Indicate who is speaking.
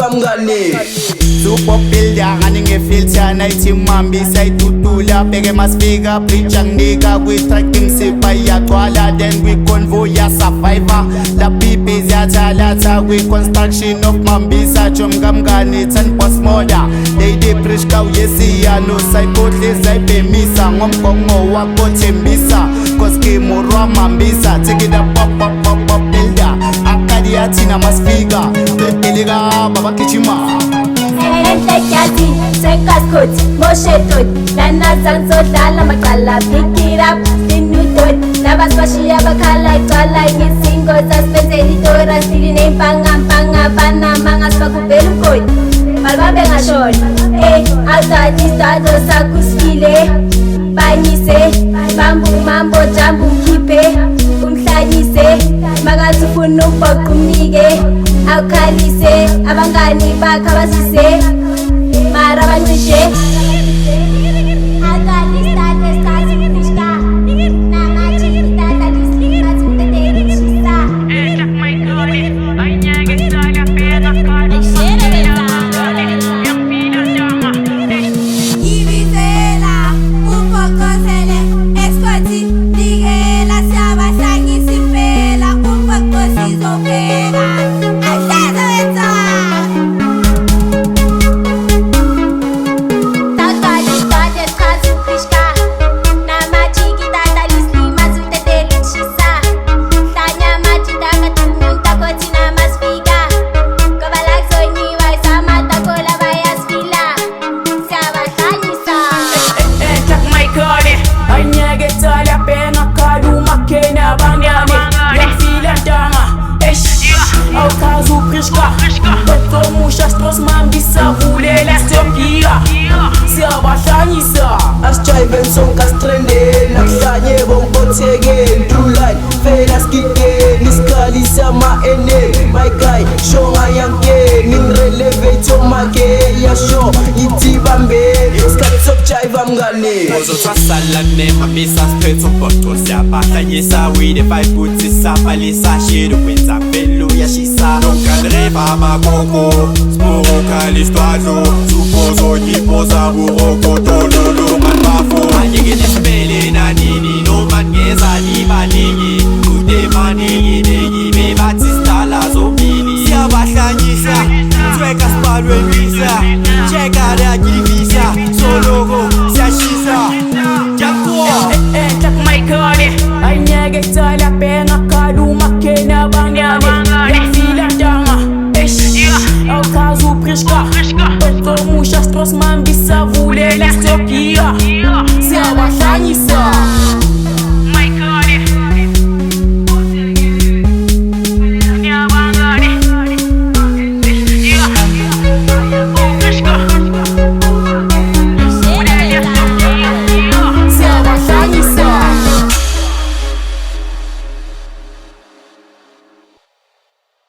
Speaker 1: jive mngani Super builder ngani ngefilter nayithi mambisa itutula bheke masifika bridge anginika kwi-tracking sipa iyagcwala then kwi-convoy ya survivor la pipis yathalatha kwi-construction of mambisa jomkamngani tanbos moda lady prishka uyesiya nosayikhohleza ibhemisa ngomgongo wakho thembisa koskimurwa mambisa take it up pop builder akadi yathina masifika teteleka babagijima
Speaker 2: Entekyathi, sekaskut, moshetot Lana zanzodlala maqala pick it up, sinudot Nabasibashiya bakhala icala Ngezingo zasipenzeli dora Stili nempanga Bana manga sibakubhela umgodi Malibambe ngashona Awudani isitado sakusile Banyise, bambu mambo jambu mkhiphe Umhlanyise, makathi ufuna ukubhoqa umnike Awukhalise, abangani bakhe abasise Mara bancishe
Speaker 1: Asjiven song kastrende nakuhlanye bongothekeni true line fela skikeni isikali sama ene my guy shonga yanke ningirelevate omake yasho yithi bambe isikali sokujive mngani
Speaker 3: ozothwasalane mambisa straight ubhoqo siyabahlanyisa with the vibe kuthi sapalisa shit ukwenza pelo yashisa nonkalreva amakoko smoka listwazo supozo yipoza buroko tololo manbafo anyeke nesipele nanini noma ngeza libaningi kude maningi bebathi sidala zombili siyabahlanyisa tweka sibhalwe visa cheka yakivisa soloko siyashisa jakuwa
Speaker 4: Entak maikone anyeke tsala penga kaluma kena bangane yafila danga awukhazi uprishka bekomusha stros mambisa vulela stokia siyabahlanyisa